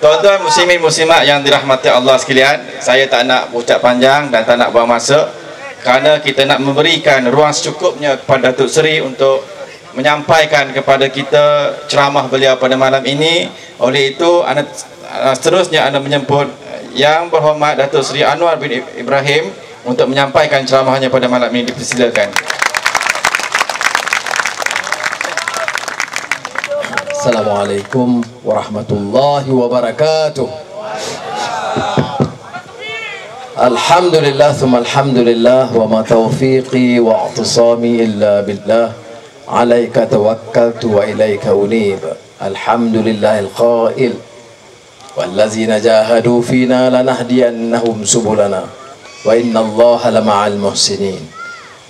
Tuan-tuan muslimin muslimat yang dirahmati Allah sekalian, saya tak nak berucap panjang dan tak nak buang masa, kerana kita nak memberikan ruang secukupnya kepada Datuk Seri untuk menyampaikan kepada kita ceramah beliau pada malam ini. Oleh itu, seterusnya anda menjemput Yang Berhormat Datuk Seri Anwar bin Ibrahim untuk menyampaikan ceramahnya pada malam ini. Dipersilakan. Assalamualaikum warahmatullahi wabarakatuh. Alhamdulillah thumma alhamdulillah wa ma taufiqi wa i'tisami illa billah alaika tawakkaltu wa ilaika unib. Alhamdulillahil qail wallazina jahadu fina lanahdiyannahum subulana wa innallaha lama'al muhsinin.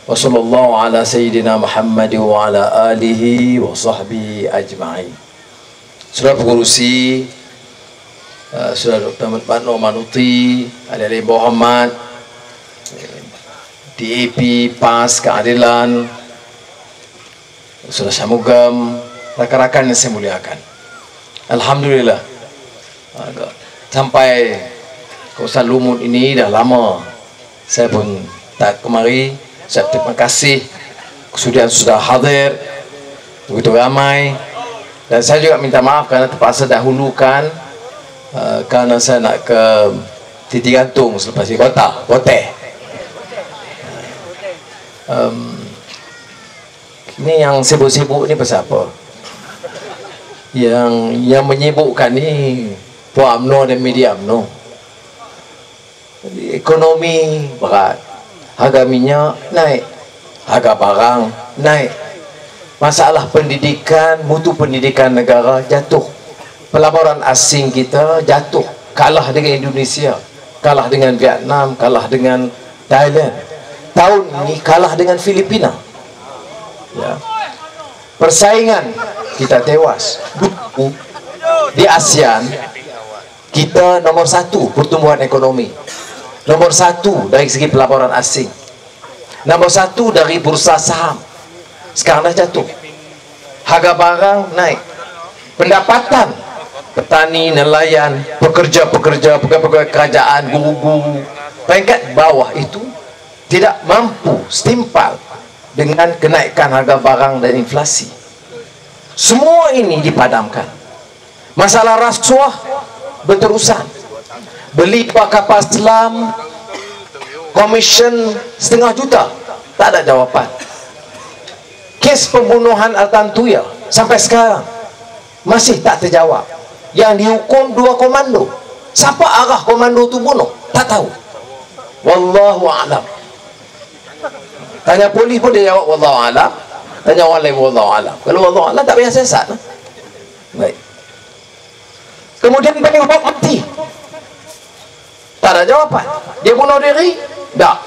Wa sallallahu ala sayyidina Muhammad wa ala alihi wa sahbihi ajma'in. Saudara Pengurusi, Saudara Dr. Batno Manuti, Adik-adik Berhormat, DAP, PAS, Keadilan, Saudara Syamugam, rakan-rakan yang saya muliakan. Alhamdulillah, sampai kawasan Lumut ini dah lama saya pun tak kemari. Saya terima kasih kesudian sudah hadir begitu ramai, dan saya juga minta maaf kerana terpaksa dahulukan kerana saya nak ke titik gantung selepas ini Boteh. Ini yang sibuk-sibuk ni pasal apa? Yang menyibukkan ni Puan UMNO dan media UMNO. Ekonomi berat, harga minyak naik, harga barang naik, masalah pendidikan, mutu pendidikan negara jatuh, pelaburan asing kita jatuh, kalah dengan Indonesia, kalah dengan Vietnam, kalah dengan Thailand, tahun ini kalah dengan Filipina ya. Persaingan kita tewas. Dulu di ASEAN kita nomor 1 pertumbuhan ekonomi, nomor 1 dari segi pelaburan asing, nomor 1 dari bursa saham. Sekarang dah jatuh. Harga barang naik. Pendapatan petani, nelayan, pekerja-pekerja, pegawai kerajaan, guru-guru, peringkat bawah itu tidak mampu setimpal dengan kenaikan harga barang dan inflasi. Semua ini dipadamkan. Masalah rasuah berterusan. Beli kapal selam komisen 500 juta, tak ada jawapan. Kes pembunuhan Altan Tuya sampai sekarang masih tak terjawab. Yang dihukum 2 komando. Siapa arah komando tu bunuh? Tak tahu. Wallahu a'lam. Tanya polis pun dia jawab wallahu a'lam. Tanya orang lain wallahu a'lam. Kalau wallahu a'lam tak payah sesat. Baik. Kemudian bagi hukum mati. Tak ada jawapan. Dia bunuh diri? Tak.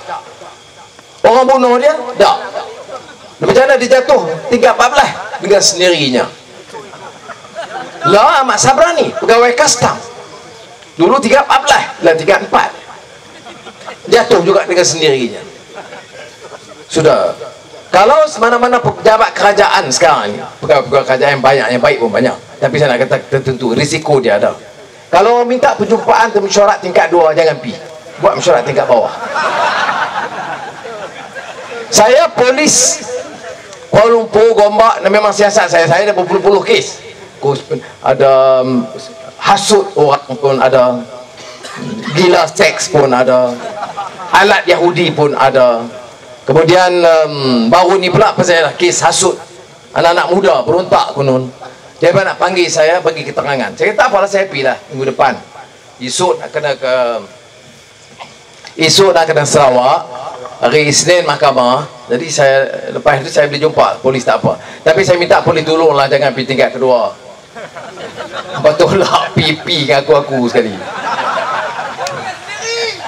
Orang bunuh dia? Tak. Macam mana dia jatuh 314 dengan sendirinya? Lah Ahmad Sabrani, pegawai kastam, dulu 314 lah 34, jatuh juga dengan sendirinya. Sudah. Kalau mana-mana pejabat kerajaan sekarang ni, pegawai kerajaan yang banyak, yang baik pun banyak, tapi saya nak kata tertentu risiko dia ada. Kalau minta perjumpaan ke mesyuarat tingkat 2, jangan pergi, buat mesyuarat tingkat bawah. Saya polis Kuala Lumpur, Gombak, dan memang siasat saya ada berpuluh-puluh kes. Ada hasut orang pun ada, gila seks pun ada, alat Yahudi pun ada. Kemudian baru ni pula pasal kes hasut anak-anak muda berontak konon. Dia nak panggil saya bagi keterangan. Saya kata apalah, saya pergi lah minggu depan. Esok nak kena Sarawak, hari Isnin mahkamah. Jadi saya lepas itu saya boleh jumpa polis, tak apa. Tapi saya minta polis tolonglah jangan pergi tingkat kedua. Betul lah pipi dengan aku sekali.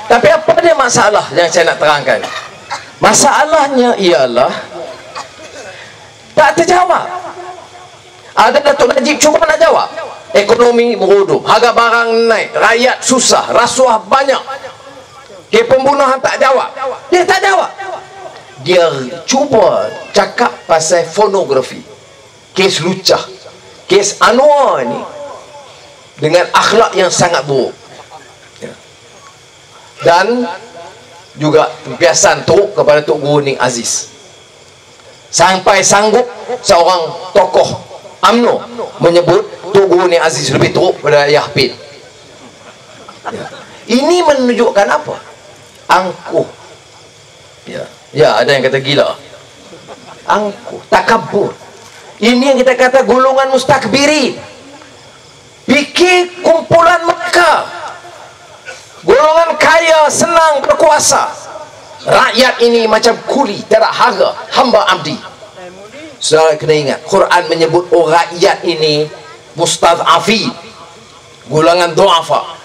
Tapi apa dia masalah yang saya nak terangkan? Masalahnya ialah tak terjawab. Ada Datuk Najib cuba nak jawab. Ekonomi merodoh, harga barang naik, rakyat susah, rasuah banyak. Kes pembunuhan tak jawab. Dia tak jawab. Dia cuba cakap pasal pornografi, kes lucah, kes Anwar ni. dengan akhlak yang sangat buruk, ya. Dan juga tempiasan teruk kepada Tok Guru Ning Aziz, sampai sanggup seorang tokoh UMNO menyebut Tok Guru Ning Aziz lebih teruk daripada Yahpin, ya. Ini menunjukkan apa? Angkuh, ya. Ya, ada yang kata gila, angkuh, takabur. Ini yang kita kata golongan mustakbirin. Fikir kumpulan mereka, golongan kaya senang berkuasa, rakyat ini macam kuli tidak harga, hamba abdi. Saudara kena ingat, Quran menyebut rakyat ini mustad'afin, golongan du'afa.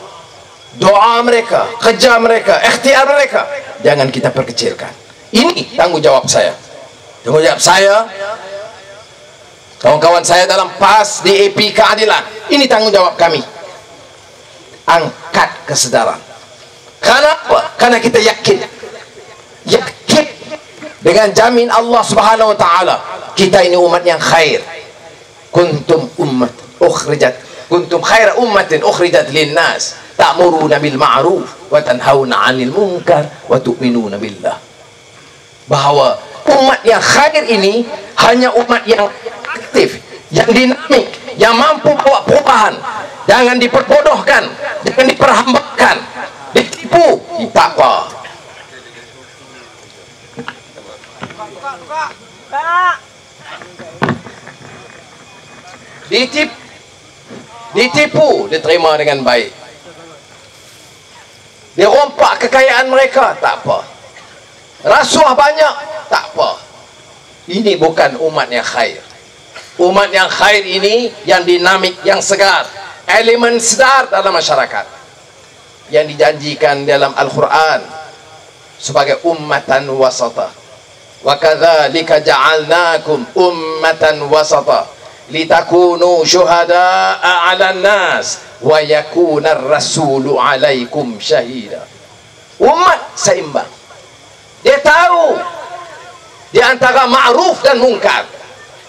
Doa mereka, kerja mereka, ikhtiar mereka jangan kita perkecilkan. Ini tanggungjawab saya. Tanggungjawab saya, kawan-kawan saya dalam PAS, DAP, keadilan. Ini tanggungjawab kami. Angkat kesedaran. Kenapa? Karena kita yakin dengan jamin Allah Subhanahu Wa Taala, kita ini umat yang khair. Kuntum ummat ukhrijat, kuntum khaira ummatin ukhrijat linnas, ta'muruna bil ma'ruf wa tanhauna 'anil munkar wa tu'minuna billah. Bahwa umat yang khair ini hanya umat yang aktif, yang dinamik, yang mampu bawa perubahan. Jangan diperbodohkan, jangan diperhambakan, ditipu, ditapa. Ditipu, diterima dengan baik. Dirompak kekayaan mereka, tak apa. Rasuah banyak, tak apa. Ini bukan umat yang khair. Umat yang khair ini yang dinamik, yang segar, elemen sedar dalam masyarakat, yang dijanjikan dalam Al-Quran sebagai ummatan wasata. Wa kadzalika ja'alnakum ummatan wasata litakunu syuhada'a 'alan nas wa yakuna ar-rasulu 'alaikum syahida. Umat seimbang. Dia tahu di antara ma'ruf dan munkar.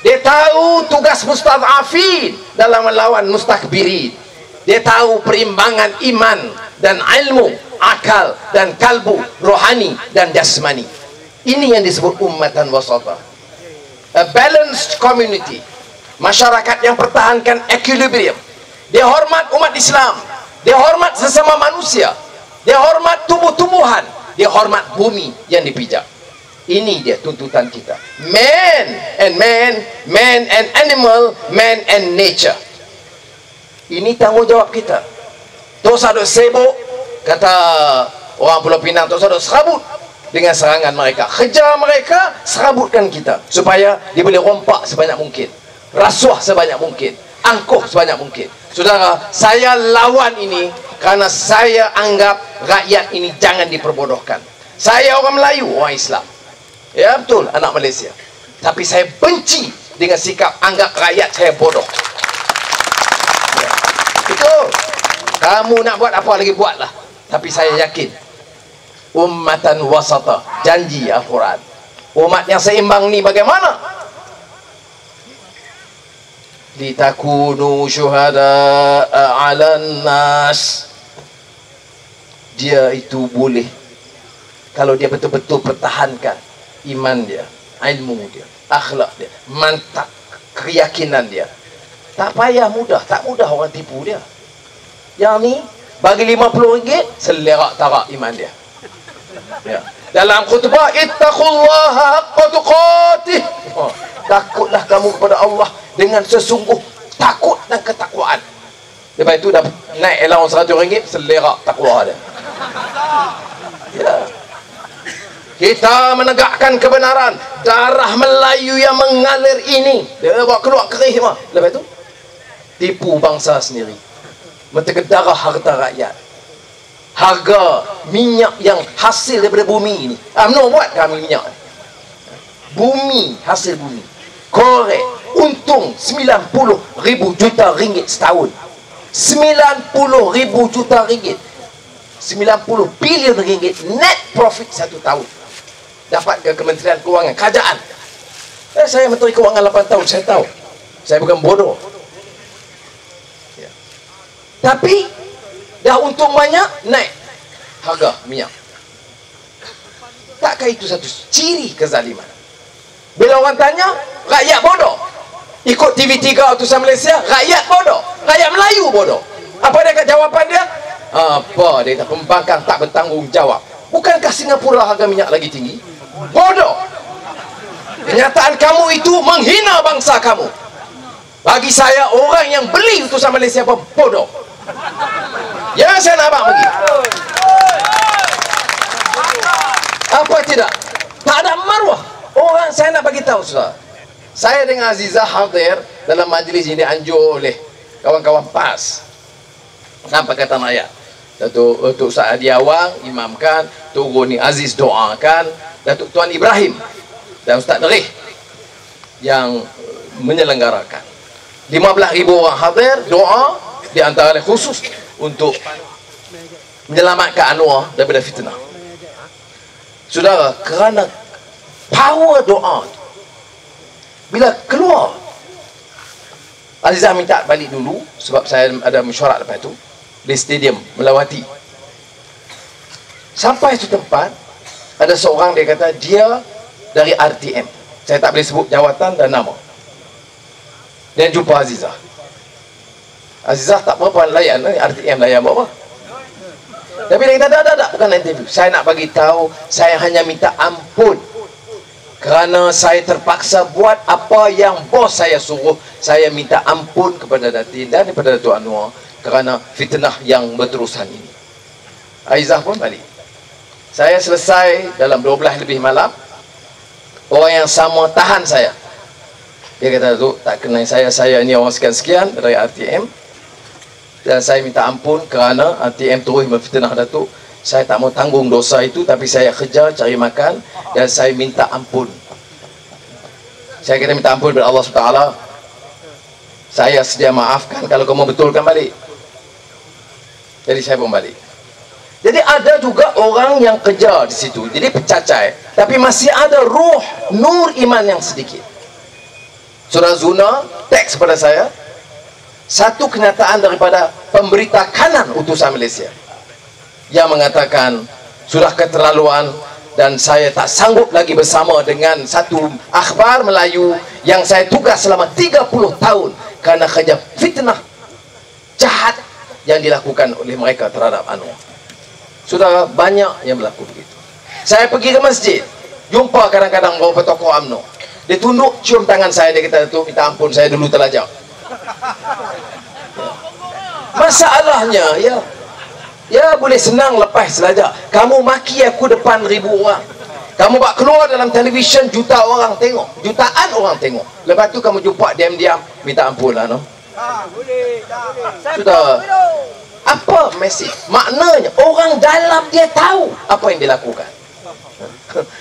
Dia tahu tugas mustad'afin dalam melawan mustakbirin. Dia tahu perimbangan iman dan ilmu, akal dan kalbu, rohani dan jasmani. Ini yang disebut ummatan wasata. A balanced community. Masyarakat yang pertahankan equilibrium. Dia hormat umat Islam, dia hormat sesama manusia, dia hormat tumbuh-tumbuhan, dia hormat bumi yang dipijak. Ini dia tuntutan kita. Man and animal, man and nature. Ini tanggungjawab kita. Tok Sadut sibuk, kata orang Pulau Pinang, Tok Sadut serabut dengan serangan mereka. Kejar mereka, serabutkan kita supaya dia boleh rompak sebanyak mungkin, rasuah sebanyak mungkin, angkuh sebanyak mungkin. Saudara, saya lawan ini karena saya anggap rakyat ini jangan diperbodohkan. Saya orang Melayu, orang Islam. Ya betul, anak Malaysia. Tapi saya benci dengan sikap anggap rakyat saya bodoh. Ya. Betul. Kamu nak buat apa lagi buatlah. Tapi saya yakin ummatan wasata, janji Al-Quran. Umat yang seimbang ni bagaimana? Litakunu syuhada'a 'alan nas. Dia itu boleh kalau dia betul-betul pertahankan iman dia, ilmu dia, akhlak dia, mantap keyakinan dia. Tak payah mudah, tak mudah orang tipu dia. Yang ni bagi RM50 selerak tarak iman dia. Ya. Dalam khutbah, ittaqullaha haqqa tuqatih. Oh, takutlah kamu kepada Allah dengan sesungguh takut dan ketakwaan. Lepas itu dah naik allowance RM100, selerak takwa dia. Ya. Kita menegakkan kebenaran. Darah Melayu yang mengalir ini, dia bawa keluar kerih mah. Lepas itu tipu bangsa sendiri, mentegak harta rakyat, harga minyak yang hasil daripada bumi ini. UMNO buat kami minyak, bumi, hasil bumi, korek, untung 90,000 juta ringgit setahun. 90,000 juta ringgit, 90 bilion ringgit net profit satu tahun dapat ke Kementerian Kewangan Kerajaan. Saya Menteri Kewangan 8 tahun, saya tahu. Saya bukan bodoh. Ya. Tapi dah untung banyak, naik harga minyak. Takkah itu satu ciri kezaliman? Bila orang tanya, rakyat bodoh. Ikut TV3 utusan Malaysia, rakyat bodoh, rakyat Melayu bodoh. Apa dia kat jawapan dia? Apa dia kata? Pembangkang tak bertanggungjawab. Bukankah Singapura harga minyak lagi tinggi? Bodoh. Kenyataan kamu itu menghina bangsa kamu. Bagi saya, orang yang beli utusan Malaysia pun bodoh. Ya, saya nak abang pergi. Apa tidak? Tak ada maruah. Orang, saya nak bagi tahu saudara. Saya dengan Azizah hadir dalam majlis ini dianjur oleh kawan-kawan PAS dan Pakatan Rakyat. Datuk Ustaz Adi Awang imamkan, Tok Roni Aziz doakan, Datuk Tuan Ibrahim dan Ustaz Derih yang menyelenggarakan. 15,000 orang hadir doa, di antara khusus untuk menyelamatkan Anwar daripada fitnah. Saudara, kerana power doa, bila keluar, Azizah minta balik dulu sebab saya ada mesyuarat lepas tu di stadium Melawati. Sampai satu tempat, ada seorang dia kata dia dari RTM. Saya tak boleh sebut jawatan dan nama. Dia jumpa Azizah. Azizah tak berapa layan, RTM layan berapa. Tapi dia kata, tak, bukan interview. Saya nak bagi tahu, saya hanya minta ampun kerana saya terpaksa buat apa yang bos saya suruh. Saya minta ampun kepada Datin dan kepada Datuk Anwar kerana fitnah yang berterusan ini. Aizah pun balik. Saya selesai dalam 12 lebih malam. Orang yang sama tahan saya. Dia kata, Datuk, tak kenal saya ni orang sekian-sekian dari RTM. Dan saya minta ampun kerana RTM terus memfitnah Datuk. Saya tak mau tanggung dosa itu, tapi saya kerja cari makan dan saya minta ampun. Saya kena minta ampun kepada Allah SWT. Saya sedia maafkan kalau kamu betulkan balik. Jadi saya pun balik. Jadi ada juga orang yang kerja di situ, jadi pecacai, tapi masih ada ruh nur iman yang sedikit. Surah Zuna teks kepada saya satu kenyataan daripada pemberita kanan utusan Malaysia yang mengatakan sudah keterlaluan dan saya tak sanggup lagi bersama dengan satu akhbar Melayu yang saya tugas selama 30 tahun kerana kerja fitnah jahat yang dilakukan oleh mereka terhadap Anwar. Sudah banyak yang berlaku begitu. Saya pergi ke masjid, jumpa kadang-kadang beberapa tokoh UMNO. Dia tunduk, cium tangan saya, dia kata, tu minta ampun, saya dulu terlajak. Masalahnya, ya boleh senang lepas selajak. Kamu maki aku depan 1,000 orang. Kamu buat keluar dalam televisyen, juta orang tengok, jutaan orang tengok. Lepas tu kamu jumpa diam-diam, minta ampun lah, no? Sudah. Apa mesej? Maknanya orang dalam dia tahu apa yang dilakukan.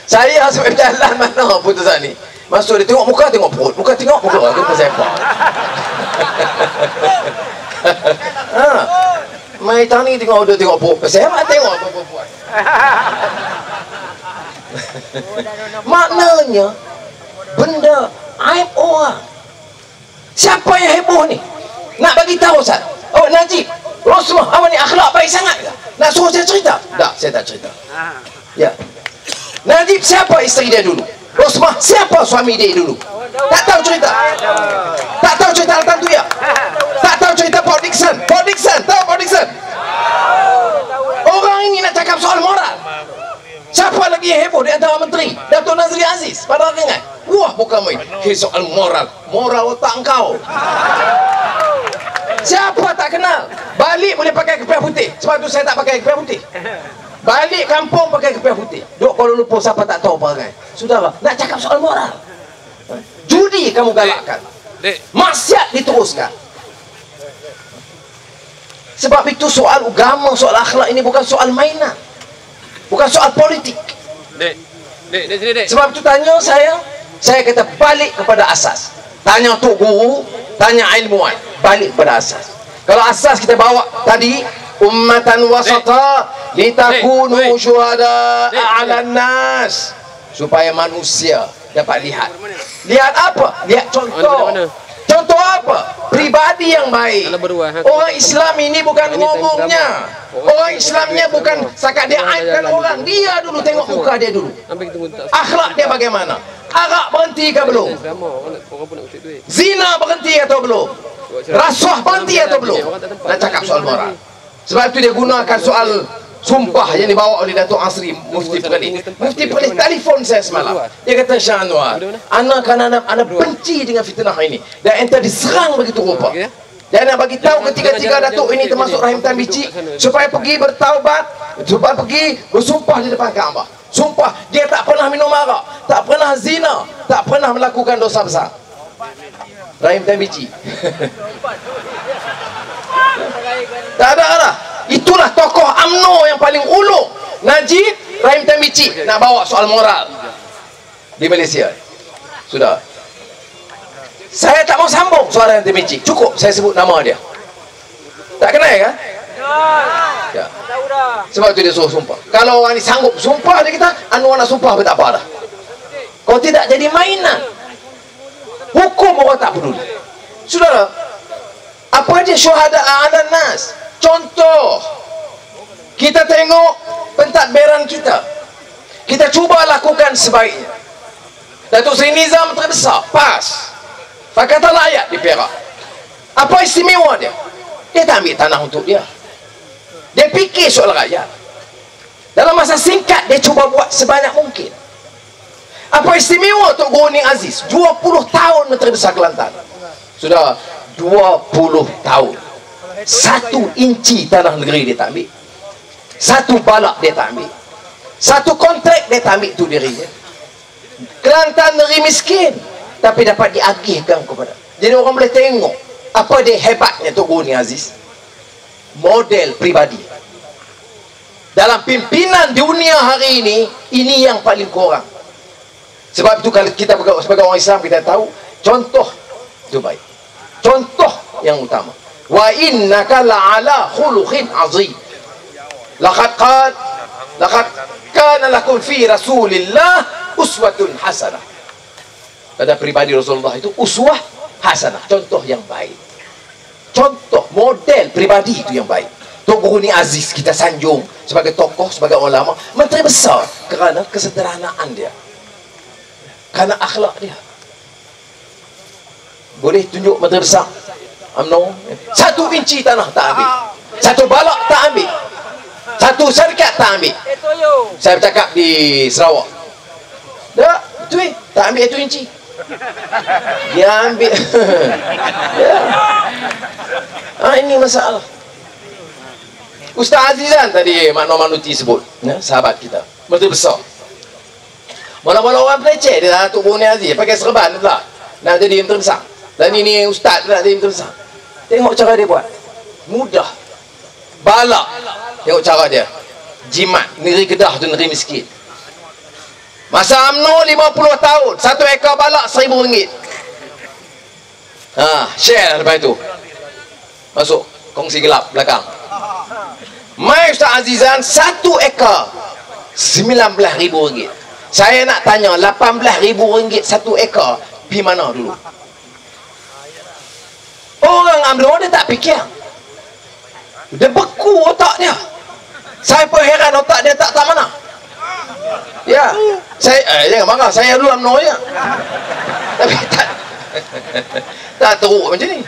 Saya sampai jalan mana putusan ni. Masuk dia tengok muka, tengok perut. Muka tengok muka. Itu pesepak. Mai tani tengok dia tengok perut. Pesepak tengok apa buat. Maknanya benda aib orang. Siapa yang heboh ni? Nak bagi tahu Ustaz. Oh, Najib, Rosmah, awak ni akhlak baik sangat ke? Nak suruh saya cerita? Tak, saya tak cerita. Ya. Najib, siapa isteri dia dulu? Rosmah, siapa suami dia dulu? Tak tahu cerita. Tak tahu cerita Altan tu ya? Tak tahu cerita Port Dickson. Port Dickson, tahu Port Dickson? Orang ini nak cakap soal moral. Siapa lagi yang heboh di antara menteri? Datuk Nazri Aziz, pada ingat? Wah, bukan main. Soal moral. Moral otak engkau. Siapa tak kenal? Balik boleh pakai kepiah putih. Sebab tu saya tak pakai kepiah putih. Balik kampung pakai kepiah putih. Duk Kuala Lumpur siapa tak tahu pakai. Saudara, nak cakap soal moral. Judi kamu galakkan. Maksiat diteruskan. Sebab itu soal agama, soal akhlak ini bukan soal mainan. Bukan soal politik. Sebab itu tanya saya kata balik kepada asas. Tanya Tok Guru, tanya ilmuwan, balik kepada asas. Kalau asas kita bawa tadi, ummatan wasata litakunu syuhada 'alan nas, supaya manusia dapat lihat. Lihat apa? Lihat contoh. Contoh apa? Pribadi yang baik. Orang Islam ini bukan ngomongnya. Orang Islamnya bukan sakat dia aibkan orang. Dia dulu tengok muka dia dulu. Akhlak dia bagaimana? Arak berhenti ke belum? Zina berhenti atau belum? Rasuah berhenti atau belum? Nak cakap soal moral. Sebab itu dia gunakan soal sumpah yang dibawa oleh Datuk Asri Mufti Perlis. Mufti Perlis telefon saya semalam. Dia kata, Syah Anwar, anak benci dengan fitnah ini. Dan ente diserang begitu rupa. Dan nak bagi tahu ketiga-tiga Datuk ini termasuk Rahim Tan Bicik supaya pergi bertaubat, supaya pergi bersumpah di depan Kaabah. Sumpah dia tak pernah minum arak, tak pernah zina, tak pernah melakukan dosa besar. Rahim Tan Bicik. Tak ada arah. Itulah tokoh UMNO yang paling ulung. Najib Rahim Tan Bicik nak bawa soal moral di Malaysia. Sudah. Saya tak mau sambung soal Rahim Tan Bicik. Cukup saya sebut nama dia. Tak kenal kan? Ya. Sebab itu dia suruh sumpah. Kalau orang ni sanggup sumpah, dia kata Anwar nak sumpah pun tak apa dah. Kalau tidak jadi mainan. Hukum orang tak peduli. Saudara, apa dia syuhada ala nas? Contoh, kita tengok pentadbiran kita, kita cuba lakukan sebaiknya. Datuk Seri Nizam terbesar, PAS, Pakatan Rakyat di Perak. Apa istimewa dia? Dia tak ambil tanah untuk dia. Dia fikir soal rakyat. Dalam masa singkat dia cuba buat sebanyak mungkin. Apa istimewa Tok Guru Ning Aziz? 20 tahun Menteri Besar Kelantan. Sudah 20 tahun. 1 inci tanah negeri dia tak ambil. 1 balak dia tak ambil. 1 kontrak dia tak ambil tu dirinya. Kelantan negeri miskin, tapi dapat diagihkan kepada. Jadi orang boleh tengok apa dia hebatnya Tok Guru Ning Aziz. Model pribadi. Dalam pimpinan dunia hari ini yang paling kurang. Sebab itu kalau kita sebagai orang Islam kita tahu contoh itu baik. Contoh yang utama. Wa innaka la'ala khuluqin azim. Laqad kana lakum fi Rasulillah uswatun hasanah. Pada pribadi Rasulullah itu uswah hasanah, contoh yang baik. Contoh model pribadi itu yang baik. Tok Guru Ning Aziz kita sanjung sebagai tokoh, sebagai ulama, menteri besar kerana kesederhanaan dia. Kerana akhlak dia. Boleh tunjuk menteri besar UMNO 1 inci tanah tak ambil, 1 balak tak ambil, 1 syarikat tak ambil. Saya bercakap di Sarawak, tak, itu tak ambil 1 inci. Dia ambil. Ya. Ini masalah. Ustaz Azizan tadi Makno Manuti sebut, ya, sahabat kita, menteri besar. Mula-mula orang peleceh dia Datuk Guru Ning Aziz pakai serban pula nak jadi menteri besar. Dan ini ustaz nak jadi menteri besar. Tengok cara dia buat, mudah. Balak, tengok cara dia. Jimat, negeri Kedah tu negeri miskin. Masa UMNO 50 tahun, 1 ekor balak RM1,000. Share lepas itu masuk kongsi gelap belakang. Mai Ustaz Azizan 1 ekor RM19,000. Saya nak tanya, RM18,000 1 ekor pergi mana dulu? Orang UMNO dia tak fikir. Dia beku otak dia. Saya pun heran otak dia tak mana. Ya, saya jangan marah, saya dulu UMNO ya. Tapi tak teruk macam ni.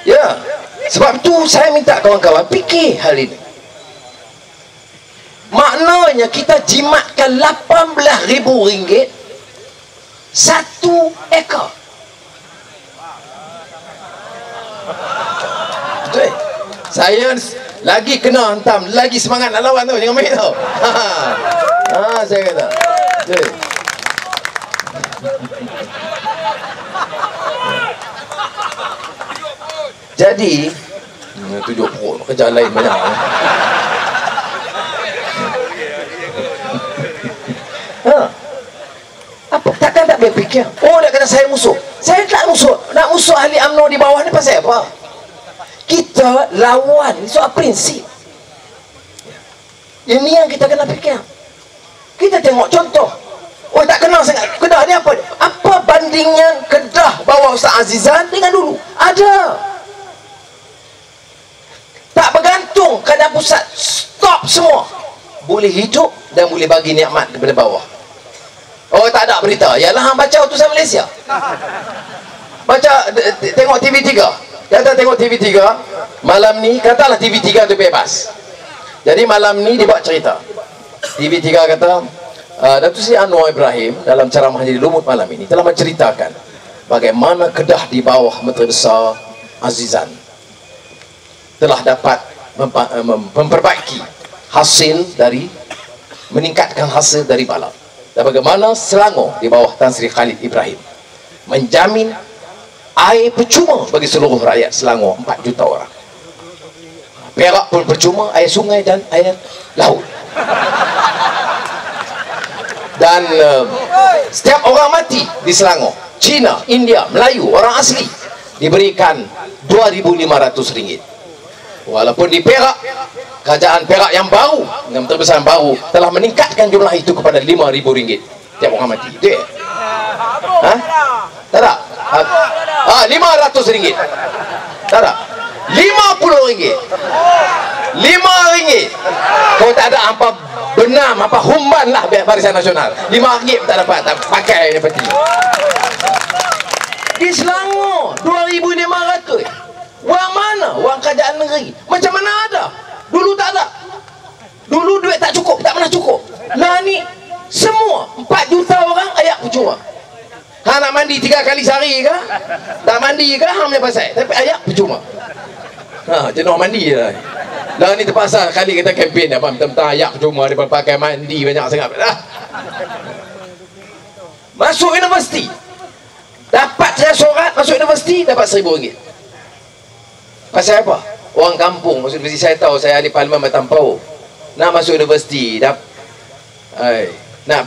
Ya, sebab tu saya minta kawan-kawan fikir hal ini. Maknanya kita jimatkan RM18,000 1 ekor. Betul. Saya lagi kena hantam, lagi semangat nak lawan tu, jangan main tau. Saya kata. Betul. Jadi tunjuk perut, kerja lain banyak. Apa? Takkan tak berfikir. Oh, dia kata saya musuh. Saya tak musuh. Nak musuh ahli UMNO di bawah ni pasal apa? Kita lawan soal prinsip. Ini yang kita kena fikir. Kita tengok contoh. Oh, tak kenal sangat. Kedah ni apa? Apa bandingnya Kedah bawah Ustaz Azizan dengan dulu? Ada. Tak bergantung keadaan pusat. Stop semua. Boleh hidup dan boleh bagi nikmat daripada bawah. Oh, tak ada berita. Yalah, hang baca utusan Malaysia. Baca, tengok TV3. Kata tengok TV3. Malam ni, katalah TV3 tu bebas. Jadi malam ni dia buat cerita. TV3 kata, Datuk Seri Anwar Ibrahim dalam ceramahnya di Lumut malam ini telah menceritakan bagaimana Kedah di bawah Menteri Besar Azizan telah dapat memperbaiki hasil dari, meningkatkan hasil dari Balam, dan bagaimana Selangor di bawah Tan Sri Khalid Ibrahim menjamin air percuma bagi seluruh rakyat Selangor 4 juta orang. Perak pun percuma, air sungai dan air laut. Dan setiap orang mati di Selangor, Cina, India, Melayu, orang asli, diberikan RM2,500. Walaupun di Perak, kerajaan Perak yang baru, yang terbesar yang baru, telah meningkatkan jumlah itu kepada RM5,000 setiap orang mati. Itu ya? Ha? Tak ada? RM500. Tak ada? RM50. RM5. Kalau tak ada apa benam, apa humban lah Barisan Nasional. RM5 tak dapat, tak pakai peti. Di Selangor 2,500. Wang mana? Wang kerajaan negeri. Macam mana ada? Dulu tak ada. Dulu duit tak cukup, tak pernah cukup. Nah ni semua 4 juta orang ayak percuma. Hang nak mandi 3 kali sehari ke? Tak mandi ke? Hang punya pasal. Tapi ayak percuma. Jenuh mandi je lah. Lah ni terpaksa kali kita kempen apa, minta-minta ayak percuma, dia pakai mandi banyak sangat. Masuk universiti, dapat saya surat masuk universiti, dapat RM1,000. Pasal apa? Orang kampung masuk universiti. Saya tahu, saya ahli parlimen Batam Pau. Nak masuk universiti, nak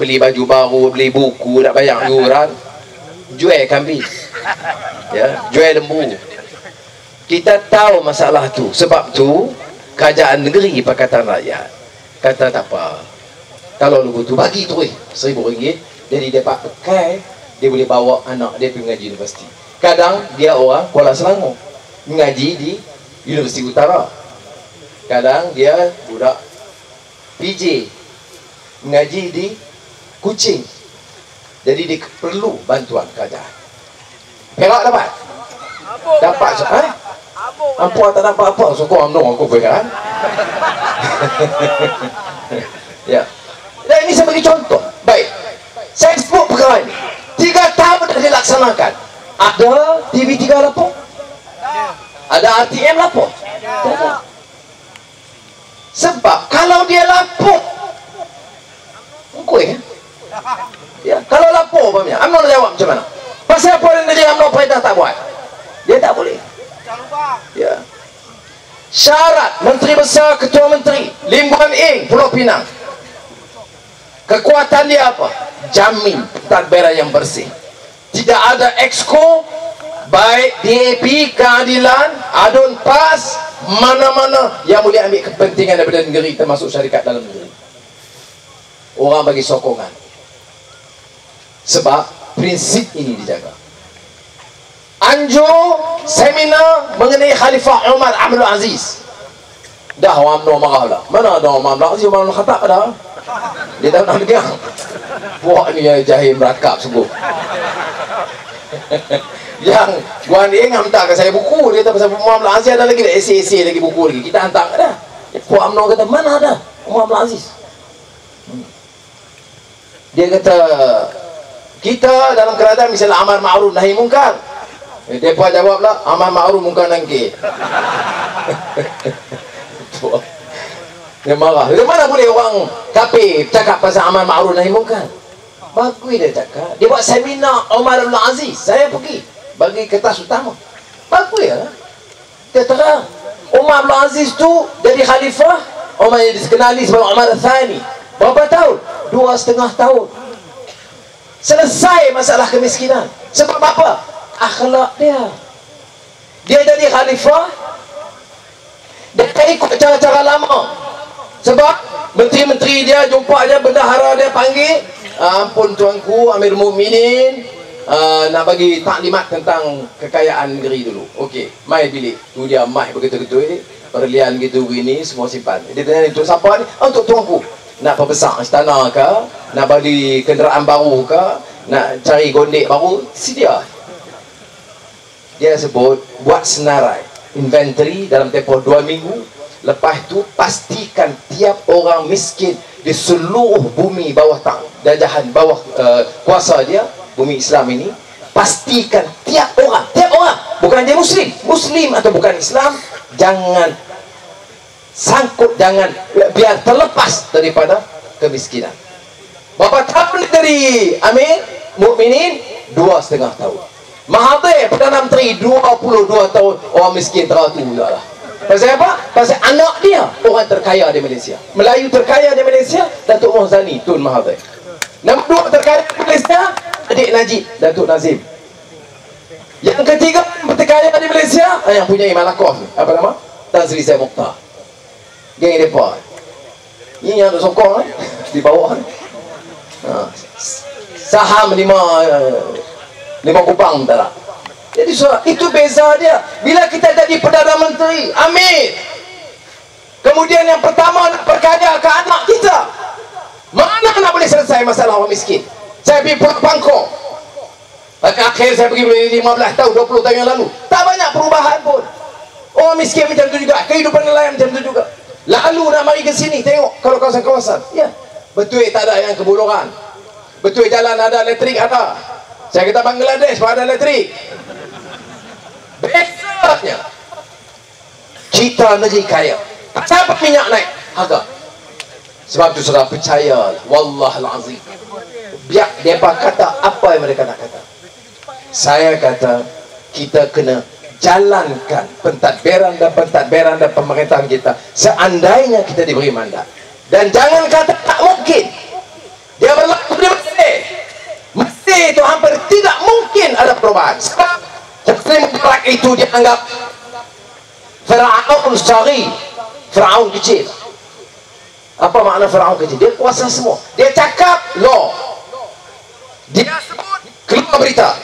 beli baju baru, beli buku, nak bayar yuran, jual kambing, ya, jual lembu. Kita tahu masalah tu. Sebab tu kerajaan negeri Pakatan Rakyat kata tak apa, kalau lu butuh bagi tu RM1,000. Jadi dia pakai, dia boleh bawa anak dia pergi mengaji universiti. Kadang dia orang Kuala Selangor mengaji di Universiti Utara, kadang dia budak PJ mengaji di Kuching. Jadi dia perlu bantuan kerajaan. Perak dapat? Dapat. Apa tak dapat apa? Sokong UMNO aku kan? Ya. Dan ini saya bagi contoh. Baik. Saya sebut perkara ini. 3 tahun dah dilaksanakan. Ada TV3 lapor? Ada RTM lapor? Tidak. Sebab kalau dia lapor, kan? Ya, kalau lapor umpamanya, UMNO nak jawab macam mana? Pasal apa negeri UMNO perintah tak buat? Dia tak boleh. Ya. Syarat Menteri Besar, Ketua Menteri, Lim Guan Eng, Pulau Pinang. Kekuatan dia apa? Jamin tadbir yang bersih. Tidak ada exco, baik DAP, keadilan, adun PAS, mana-mana yang boleh ambil kepentingan daripada negeri, termasuk syarikat dalam negeri. Orang bagi sokongan. Sebab prinsip ini dijaga. Anjur seminar mengenai Khalifah Umar Abdul Aziz. Dah orang UMNO marah lah. Mana ada Umar Abdul Aziz, Umar Abdul Khattab dah. Dia tak nak dengar. Buat ni yang jahil merakap sungguh. Yang Guan Eng hantar ke saya buku, dia kata pasal Umar Abdul Aziz ada lagi, esei lagi buku lagi. Kita hantar dah. Puak UMNO kata mana ada Umar Abdul Aziz. Dia kata kita dalam keadaan misalnya amar ma'ruf nahi munkar. Dia pun jawab lah, amar ma'ruf munkar nangkir. Dia marah. Dari mana boleh orang kafir cakap pasal amar ma'ruf nahi munkar? Bagus dia cakap. Dia buat seminar Umar Abdul Aziz. Saya pergi bagi kertas utama. Bagus ya. Dia terang Umar Abdul Aziz tu jadi khalifah. Umar yang dikenali sebagai Umar Al-Thani. Berapa tahun? 2,5 tahun. Selesai masalah kemiskinan. Sebab apa? Akhlak dia. Dia jadi khalifah, dia tak ikut cara-cara lama. Sebab menteri-menteri dia jumpa dia, bendahara dia panggil, Ampun tuanku Amir Mukminin, nak bagi taklimat tentang kekayaan negeri dulu. Okey, mai bilik. Tu dia mai begitu-begitu perlian gitu begini semua simpan. Dia tanya untuk siapa ni? Untuk tuanku. Nak perbesar istana ke? Nak beli kenderaan baru ke? Nak cari gondek baru? Sedia. Dia sebut buat senarai inventory dalam tempoh 2 minggu. Lepas tu pastikan tiap orang miskin di seluruh bumi bawah jajahan bawah kuasa dia, bumi Islam ini, pastikan tiap orang, bukan dia muslim atau bukan Islam, jangan sangkut, jangan biar terlepas daripada kemiskinan. Berapa tahun dari Amir Mukminin? 2,5 tahun. Mahathir Perdana Menteri 22 tahun. Orang miskin teratu lah. Pasal apa? Pasal anak dia orang terkaya di Malaysia. Melayu terkaya di Malaysia, Datuk Mohzani Tun Mahathir. Nombor 2 terkaya di Malaysia, adik Najib, Datuk Nazim. Yang ketiga terkaya di Malaysia, yang punya Malakov, apa nama? Tan Sri Sai Mokhtar. Geng depa. Ini yang duk sokong di bawah. Saham 5 kupang tak. Jadi itu beza dia. Bila kita jadi Perdana Menteri, Amir, kemudian yang pertama nak perkaya ke anak kita, mana nak boleh selesai masalah orang miskin? Saya pergi Pulau Pangkor, akhir saya pergi 15 tahun, 20 tahun yang lalu, tak banyak perubahan pun. Orang miskin macam tu juga, kehidupan nelayan macam tu juga. Lalu nak mari ke sini tengok kalau kawasan-kawasan, ya, betul tak ada yang kebuluran, betul jalan ada, elektrik ada. Saya kata Bangladesh pun ada elektrik. Bezanya kita negeri kaya, kenapa minyak naik harga? Sebab tu saudara percaya, wallahul azim, biar mereka kata apa yang mereka nak kata, saya kata kita kena jalankan pentadbiran dan pemerintahan kita seandainya kita diberi mandat. Dan jangan kata tak mungkin. Dia berlaku di Mesir itu hampir tidak mungkin ada perubahan. Sebab Muslim Mubarak itu dianggap Fir'aun Sari, Fir'aun kecil. Apa makna Fir'aun kecil? Dia kuasa semua. Dia cakap law, dia sebut keluar berita.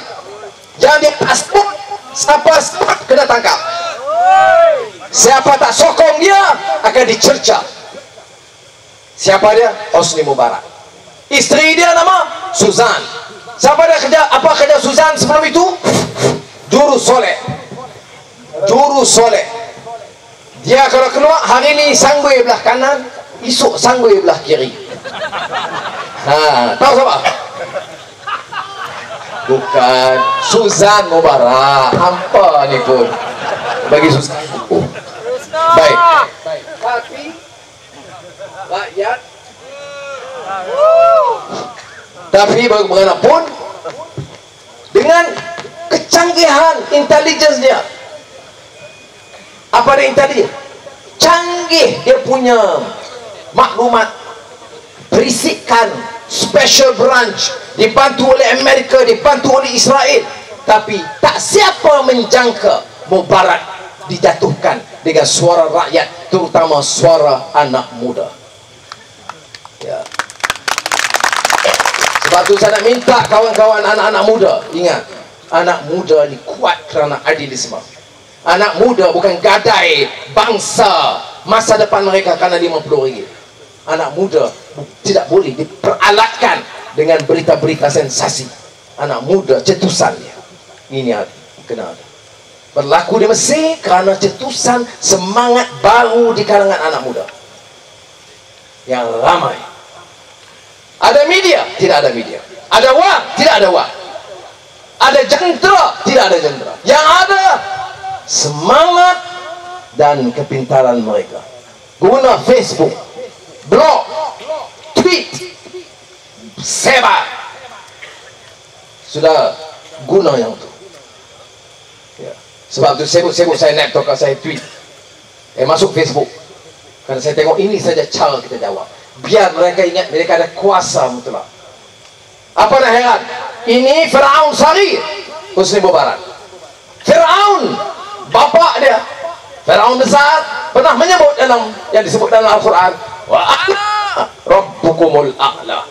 Jangan dia tak sebut, siapa sebut kena tangkap. Siapa tak sokong dia akan dicerca. Siapa dia? Hosni Mubarak. Isteri dia nama Suzan. Siapa dia kerja? Apa kerja Suzan sebelum itu? Juru soleh. Dia kalau keluar hari ini sanggui belah kanan, esok sanggui belah kiri. Tahu siapa? Bukan Suzan Mubarak. Hampa ni pun bagi Suzan. Baik. Tapi rakyat, tapi bagaimanapun dengan kecanggihan intelligence dia, apa dia intelligence? Canggih dia punya maklumat, berisikan special branch, dibantu oleh Amerika, dibantu oleh Israel, tapi tak siapa menjangka Mubarak dijatuhkan dengan suara rakyat, terutama suara anak muda. Ya. Sebab tu saya nak minta kawan-kawan anak-anak muda, ingat, anak muda ni kuat kerana adilisme. Anak muda bukan gadai bangsa masa depan mereka kerana RM50. Anak muda tidak boleh diperalatkan dengan berita-berita sensasi. Anak muda cetusan dia. Ini kena ada. Berlaku di Mesir kerana cetusan semangat baru di kalangan anak muda yang ramai. Ada media? Tidak ada media. Ada wang? Tidak ada wang. Ada jentera? Tidak ada jentera. Yang ada semangat dan kepintaran mereka. Guna Facebook, blog, tweet, sebar. Sudah guna yang itu. Ya. Sebab tu sibuk-sibuk saya laptop, saya tweet, masuk Facebook. Karena saya tengok ini saja cara kita jawab. Biar mereka ingat mereka ada kuasa mutlak. Apa nak heran? Ini Fir'aun Sari, Hosni Mubarak. Fir'aun, bapa dia, Fir'aun besar, pernah menyebut dalam yang disebut dalam Al-Quran, wa ana rabbukumul a'la.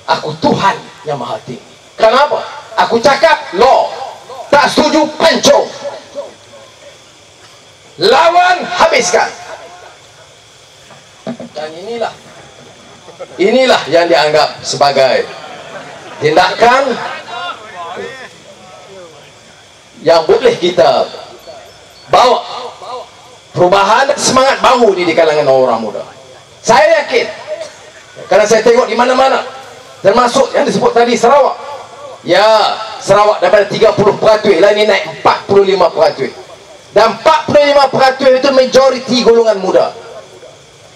Aku Tuhan yang Maha Tinggi. Kenapa? Aku cakap law. Tak setuju, pancung. Lawan, habiskan. Dan inilah yang dianggap sebagai tindakan yang boleh kita bawa perubahan dan semangat baru di kalangan orang muda. Saya yakin, karena saya tengok di mana-mana, termasuk yang disebut tadi Sarawak. Ya, Sarawak daripada 30% lah, ini naik 45%. Dan 45% itu majoriti golongan muda.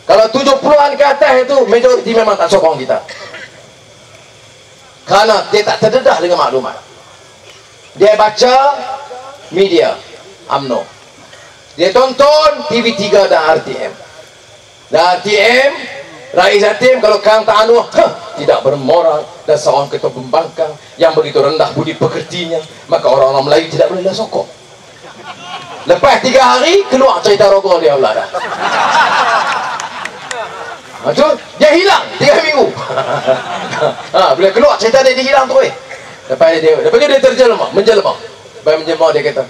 Kalau 70-an ke atas itu majoriti memang tak sokong kita, kerana dia tak terdedah dengan maklumat. Dia baca media UMNO, dia tonton TV3 dan RTM. Dan RTM, Rais Hatim kalau kang tak anu, tidak bermoral dan seorang ketua pembangkang yang begitu rendah budi pekertinya, maka orang-orang Melayu tidak bolehlah sokong. Lepas 3 hari keluar cerita rogol dia pula dah. Betul? Dia hilang 3 minggu. Bila keluar cerita dia hilang tu. Lepas dia terjelma, menjelma. Lepas menjelma dia kata,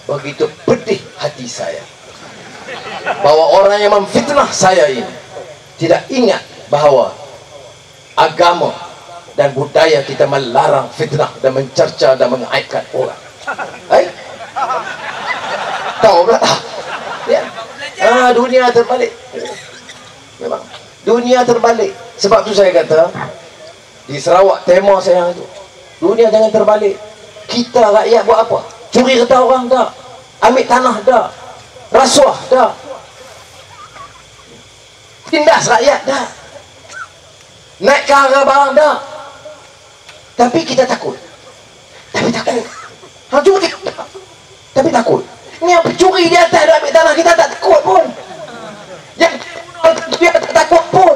begitu pedih hati saya bahawa orang yang memfitnah saya ini tidak ingat bahawa agama dan budaya kita melarang fitnah dan mencerca dan mengaibkan orang. Tahu pula tak? Ya. Dunia terbalik. Memang dunia terbalik. Sebab tu saya kata di Sarawak tema saya itu, dunia jangan terbalik. Kita rakyat buat apa? Curi harta orang tak? Ambil tanah tak? Rasuah tak? Tindas rakyat tak? Naik harga barang tak? Tapi kita takut. Curi tak? Tapi takut. Ni yang pencuri di atas dia ambil tanah, kita tak takut pun. Yang dia tak takut pun.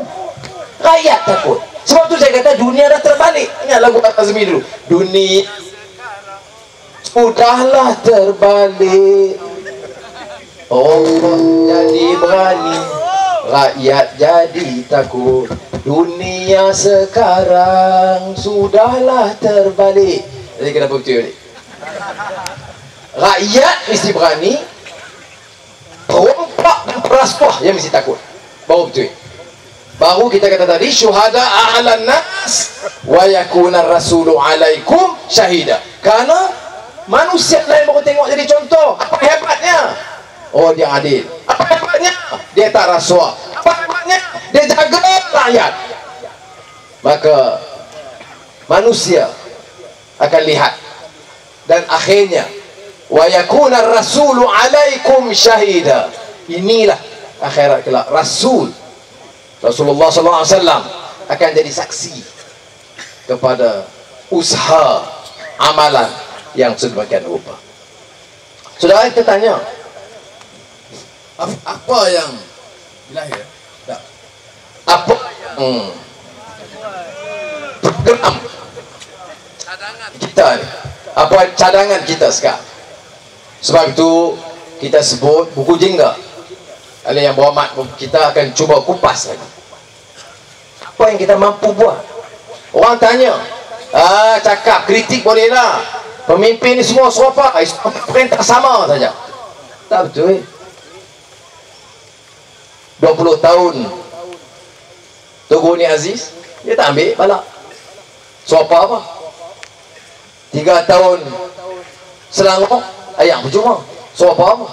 Rakyat takut. Sebab tu saya kata dunia dah terbalik. Ingat lagu Azmi dulu. Dunia sudahlah terbalik. Orang jadi berani, rakyat jadi takut. Dunia sekarang sudahlah terbalik. Jadi kenapa betul ni? Rakyat mesti berani, perompak dan perasuah yang mesti takut. Baru betul. Baru kita kata tadi, syuhada a'lan nas wa yakuna rasulu alaikum syahida. Kerana manusia lain baru tengok jadi contoh. Apa hebatnya? Oh, dia adil. Apa hebatnya? Dia tak rasuah. Apa hebatnya? Dia jaga rakyat. Maka manusia akan lihat, dan akhirnya wa yakuna rasulu alaikum syahida. Inilah akhirat kelak. Rasulullah SAW akan jadi saksi kepada usaha amalan yang sedemikian rupa. Saudara, kita tanya, apa yang lahir? Tak. Apa program cadangan kita ni? Apa cadangan kita sekarang? Sebab itu kita sebut buku jingga. Oleh yang berhormat, kita akan cuba kupas lagi apa yang kita mampu buat. Orang tanya, cakap kritik bolehlah, pemimpin ni semua serupa, perintah sama saja. Tak betul. 20 tahun Togo ni Aziz, dia tak ambil balak. Serupa apa? 3 tahun Selangor, ayam percuma. Serupa apa?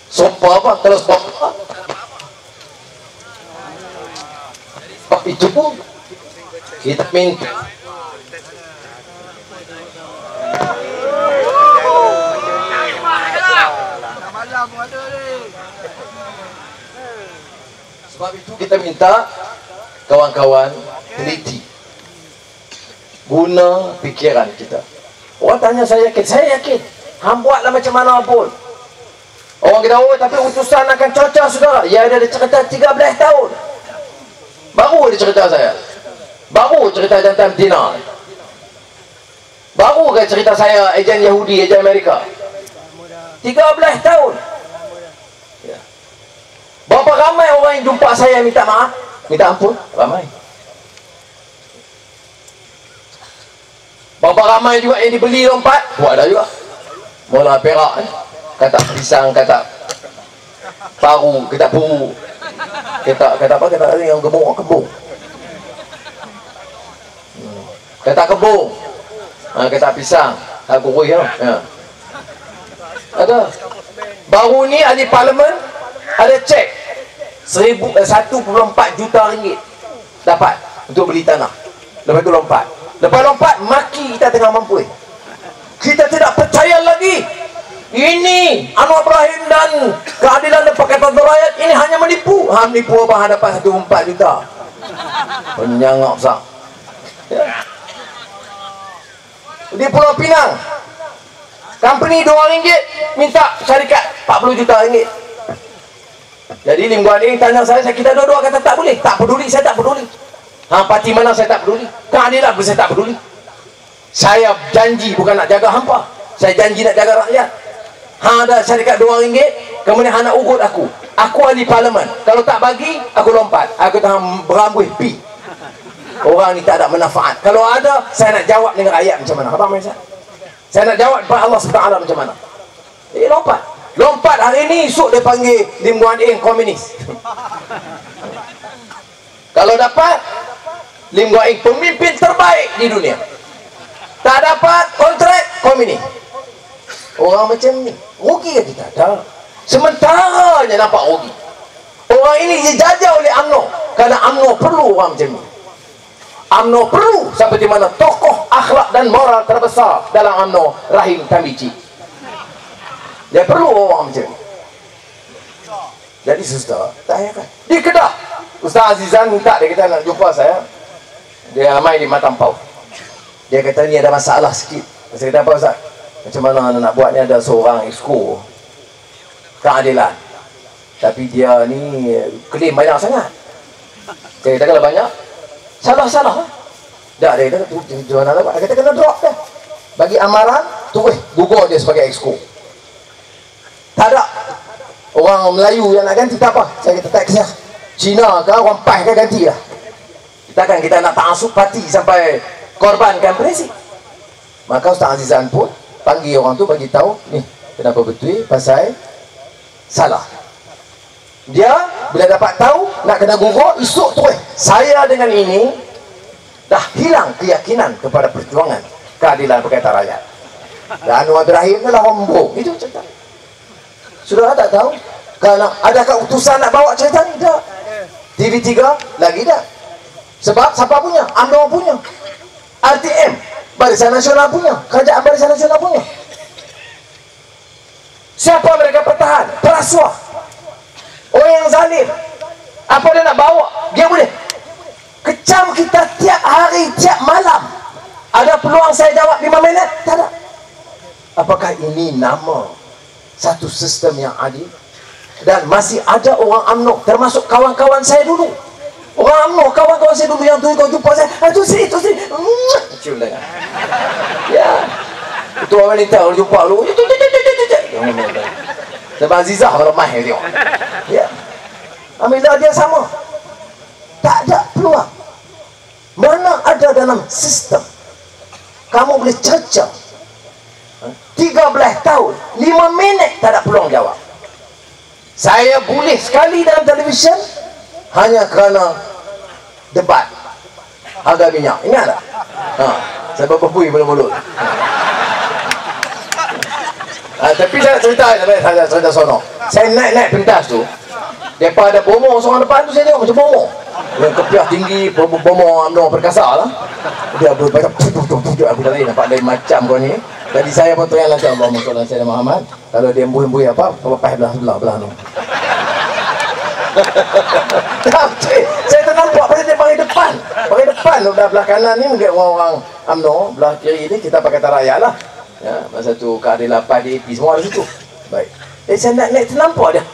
Serupa apa? Kalau serupa apa? Sebab itu pun kita minta kawan-kawan teliti, guna fikiran kita. Orang tanya, saya yakin hang buatlah macam mana pun. Orang kata, oh tapi utusan akan cocok saudara. Ya, dia ada cerita 13 tahun. Baru dia cerita saya. Baru cerita jantan betina. Baru ke cerita saya ejen Yahudi, ejen Amerika. 13 tahun. Ya. Berapa ramai orang yang jumpa saya minta maaf, minta ampun? Ramai. Berapa ramai juga yang dibeli lompat? Ada juga. Mula perak, kata pisang, kata paru, kata puru, kata apa? Kata yang kebun. Kata kebun, kata pisang, aku kurui ya. Ada. Baru ni ahli parlimen ada cek 1.4 juta ringgit dapat untuk beli tanah. Lepas tu lompat. Lepas lompat maki kita tengah mampu. Kita tidak percaya lagi. Ini Anwar Ibrahim dan Keadilan dan Pakatan Rakyat ini hanya menipu. Menipu apa dapat 1.4 juta. Penyangak besar. Ya. Di Pulau Pinang, company RM2 minta syarikat 40 juta ringgit. Jadi Lim Guan Eng tanya saya kita dua-dua kata tak boleh. Tak peduli, saya tak peduli. Parti mana saya tak peduli. Keadilan pun saya tak peduli. Saya janji bukan nak jaga hampa. Saya janji nak jaga rakyat. Ada syarikat RM2, kemudian nak ugut aku. Aku ahli parlimen. Kalau tak bagi, aku lompat. Aku tahan berambuih pi. Orang ni tak ada manfaat. Kalau ada, saya nak jawab dengan rakyat macam mana. Faham tak? Saya nak jawab kepada Allah SWT macam mana. Lompat. Lompat hari ni, esok dia panggil Lim Guan Eng komunis. Kalau dapat, Lim Guan Eng pemimpin terbaik di dunia. Tak dapat kontrak komunis. Orang macam ni rugi ke kita? Tak. Sementaranya nampak rugi. Orang ini dijajah oleh UMNO kerana UMNO perlu orang macam ni. UMNO perlu seperti mana tokoh akhlak dan moral terbesar dalam UMNO, Rahim Tamici. Dia perlu orang macam ni. Jadi suster, tanyakan di Kedah, Ustaz Azizan minta dia kata nak jumpa saya. Dia ramai di Matampau. Dia kata ni ada masalah sikit. Saya kata apa Ustaz? Macam mana nak buat ni, ada seorang exco keadilan, tapi dia ni klaim banyak sangat. Saya kata kalau banyak salah-salah lah. Tak, dia kata tujuan apa? Dia kata kena drop dah. Bagi amaran terus gugur dia sebagai exco. Tak ada orang Melayu yang nak ganti, tak apa. Saya kata tak kisah Cina ke orang PAS ke ganti lah. Takkan kita nak ta'asub parti sampai korbankan prinsip. Maka Ustaz Azizan pun panggil orang tu, bagi tahu ni kenapa betul pasal salah. Dia bila dapat tahu nak kena gugur, esok terus saya dengan ini dah hilang keyakinan kepada perjuangan keadilan Pakatan Rakyat. Dan Anwar Ibrahim adalah hombong. Itu cerita. Sudah tak tahu? Kerana adakah utusan nak bawa cerita ni? Tak. TV3 lagi tak. Sebab siapa punya? UMNO punya. RTM, Barisan Nasional punya. Kerajaan Barisan Nasional punya. Siapa mereka pertahan? Perasuah. Orang yang zalim. Apa dia nak bawa? Dia boleh kecam kita tiap hari, tiap malam. Ada peluang saya jawab 5 minit? Tak ada. Apakah ini nama satu sistem yang adil? Dan masih ada orang UMNO, termasuk kawan-kawan saya dulu. Orang UMNO, kawan-kawan saya dulu yang tu kau jumpa saya, tu sini. Cium dengan. Ya. Itu orang wanita kalau jumpa lu. Sebab Azizah kalau main dia. Ya. Alhamdulillah dia sama. Tak ada peluang. Mana ada dalam sistem kamu boleh cerca 13 tahun 5 minit tak ada peluang jawab. Saya boleh sekali dalam televisyen hanya kerana debat harga minyak. Ingat tak? Saya berpepui mulut-mulut. Tapi saya nak cerita, saya cerita sono. Saya naik pentas tu, depa ada bomo seorang depan tu, saya tengok macam bomo yang kepiah tinggi, bomo UMNO perkasa lah. Dia berbaca aku tadi nampak lain macam kau ni. Jadi saya pun tanya nanti Allahumma shalli ala sayyidina Muhammad. Kalau dia embuih-embuih apa belah tu. Saya ternampak pada dia paling depan. Paling depan belah kanan ni mungkin orang-orang UMNO, belah kiri ni kita Pakatan Rakyat lah. Ya, masa tu keadilan PAS semua ada situ. Baik. Saya nak naik ternampak dia.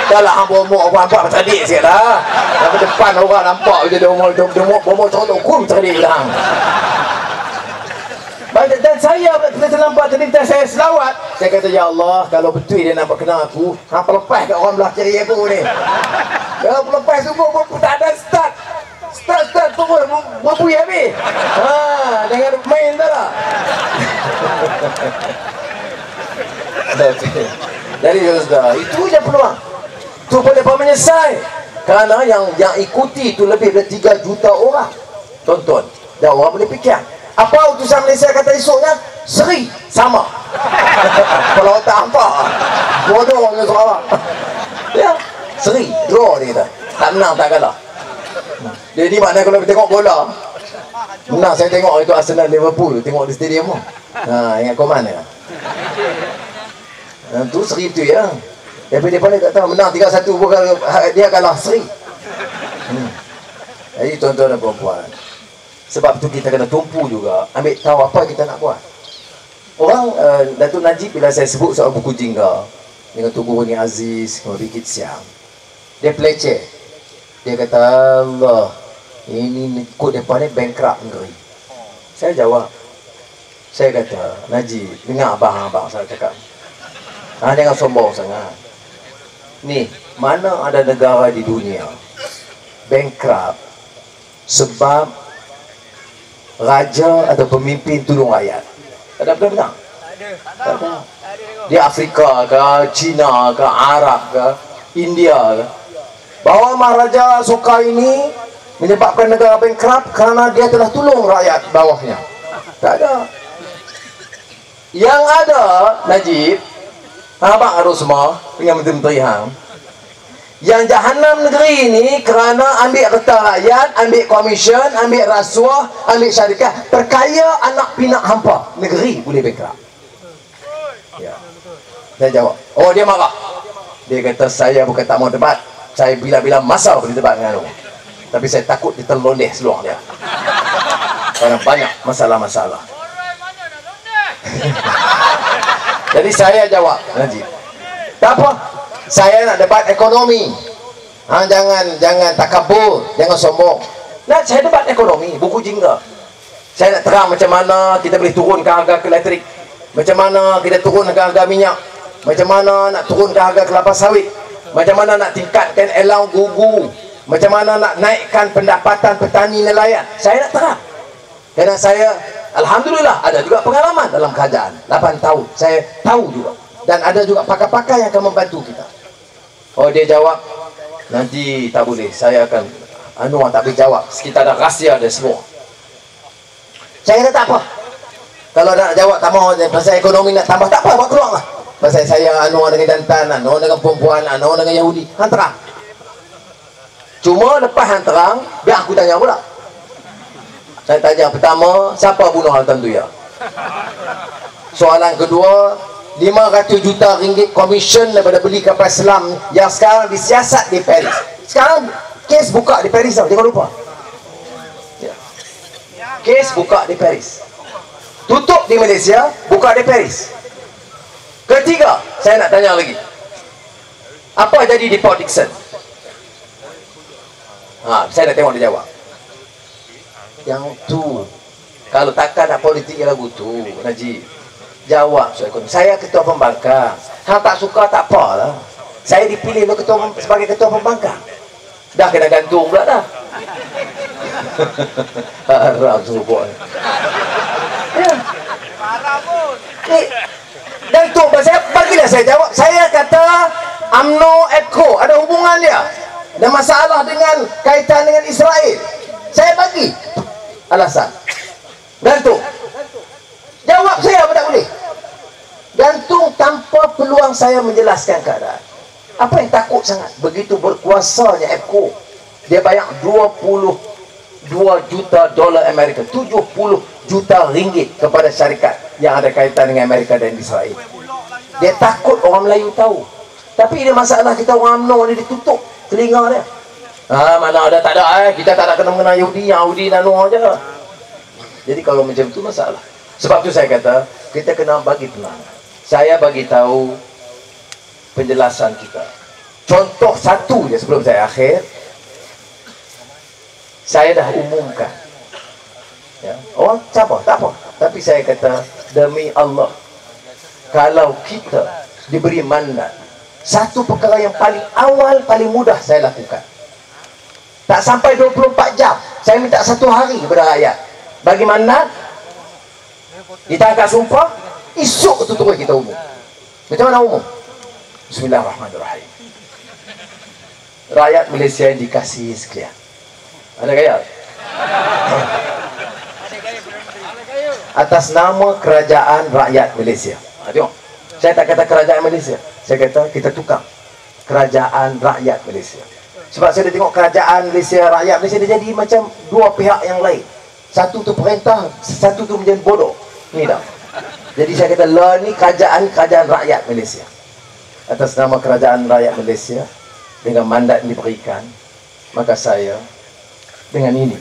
Dah lah bomo orang nampak terdik sikit lah. Tapi depan orang nampak je dia bomo contoh kum terdik belakang. Dan saya terlampau nampak terlintas saya selawat, saya kata, ya Allah, kalau betul dia nampak kenal aku, hampa lepas kat orang belah kiri aku ni. Kalau lepas semua tak ada start turun berpuih habis. Jangan main tak lah. Jadi saudara, itu je peluang. Tu pun mereka menyesal kerana yang ikuti tu lebih dari 3 juta orang tonton. Dan orang boleh fikir, apa utusan Malaysia kata esoknya? Seri sama. Kalau tak apa, bodoh dengan Sarawak. Ya, seri, draw dia kata. Tak menang, tak kalah. Jadi maknanya kalau tengok bola, menang saya tengok itu Arsenal Liverpool, tengok di stadium tu. Ingat komen kan? Tu seri tu ya. Tapi dia paling tak tahu menang 3-1 bukan dia kalah seri. Jadi tuan-tuan dan puan-puan, sebab tu kita kena tumpu juga, ambil tahu apa kita nak buat. Orang Datuk Najib bila saya sebut soal buku jingga dengan Tugu Runi Aziz, dengan Bikit Siang, dia peleceh. Dia kata, Allah, ini ikut mereka ni bankrupt negeri. Saya jawab, saya kata, Najib, dengar abang-abang saya cakap, jangan sombong sangat. Ni, mana ada negara di dunia bankrupt sebab raja atau pemimpin tolong rakyat? Ada benar-benar? Tak ada. Di Afrika ke, China ke, Arab ke, India ke, bahawa Maharaja Soka ini menyebabkan negara bankrupt kerana dia telah tolong rakyat bawahnya. Tak ada. Yang ada, Najib, abang harus semua dengan menteri-menteri hang, yang jahanam negeri ini kerana ambil harta rakyat, ambil komisen, ambil rasuah, ambil syarikat, perkaya anak pinak hampa, negeri boleh bankrupt. Ya. Saya jawab, oh dia marah. Dia kata, saya bukan tak mau debat, saya bila-bila masa boleh debat dengan dia, tapi saya takut dia terlondeh seluar dia kerana banyak masalah-masalah. Jadi saya jawab, Najib, tak apa, saya nak debat ekonomi. Jangan takabur, jangan sombong. Nah, saya debat ekonomi, buku jingga. Saya nak terang macam mana kita boleh turunkan harga elektrik, macam mana kita turunkan harga minyak, macam mana nak turunkan harga kelapa sawit, macam mana nak tingkatkan elang gugu, macam mana nak naikkan pendapatan petani nelayan. Saya nak terang. Kerana saya, alhamdulillah, ada juga pengalaman dalam kerajaan 8 tahun. Saya tahu juga. Dan ada juga pakar-pakar yang akan membantu kita. Oh, dia jawab, nanti tak boleh, saya akan tak boleh jawab, kita ada rahsia dia semua. Saya kata tak apa, kalau nak jawab tak mau pasal ekonomi nak tambah, tak apa, buat keluar lah. Pasal saya dengan jantan, dengan perempuan, dengan Yahudi, hang terang. Cuma lepas hang terang, biar aku tanya pula. Saya tanya pertama, siapa bunuh Altan Tuya? Soalan kedua, 500 juta ringgit komisen daripada beli kapal selam yang sekarang disiasat di Paris. Sekarang kes buka di Paris tau, jangan lupa. Ya. Kes buka di Paris. Tutup di Malaysia, buka di Paris. Ketiga, saya nak tanya lagi, apa jadi di Port Dickson? Saya nak tengok dia jawab. Yang tu, kalau takkan nak politik lagu tu, Najib, jawab soal ekonomi. Saya ketua pembangkang. Hang tak suka tak apalah. Saya dipilih sebagai ketua pembangkang. Dah kena gantung pula dah. Haram suruh buat. Ya. Gantung pasal bagilah saya jawab. Saya kata UMNO ECO ada hubungan dia. Ada masalah dengan kaitan dengan Israel. Saya bagi alasan. Gantung. Jawab saya apa tak boleh. Gantung tanpa peluang saya menjelaskan keadaan. Apa yang takut sangat? Begitu berkuasanya EPCO, dia bayar 22 juta dolar Amerika, 70 juta ringgit kepada syarikat yang ada kaitan dengan Amerika dan Israel. Dia takut orang Melayu tahu. Tapi dia masalah kita orang UMNO ni ditutup telinga dia. Mana ada, tak ada, kita tak ada kena-mengena Yahudi, Yahudi dan Noah je. Jadi kalau macam tu masalah. Sebab tu saya kata, kita kena bagi peluang. Saya bagi tahu penjelasan kita. Contoh satu je sebelum saya akhir. Saya dah umumkan. Ya. Orang cabar, tak apa. Tapi saya kata, demi Allah, kalau kita diberi mandat, satu perkara yang paling awal, paling mudah saya lakukan. Tak sampai 24 jam, saya minta 1 hari kepada rakyat. Bagi mandat, ditangkap sumpah, esok tu terus kita umum. Macam mana umum? Bismillahirrahmanirrahim. Rakyat Malaysia yang dikasihi sekalian. Ada gaya? Atas nama kerajaan rakyat Malaysia. Tengok. Saya tak kata kerajaan Malaysia. Saya kata kita tukar. Kerajaan rakyat Malaysia. Sebab saya dah tengok kerajaan Malaysia, rakyat Malaysia dia jadi macam dua pihak yang lain. Satu tu perintah, satu tu menjadi bodoh. Ni dah. Jadi saya kata, lah ni kerajaan rakyat Malaysia. Atas nama kerajaan rakyat Malaysia, dengan mandat yang diberikan, maka saya dengan ini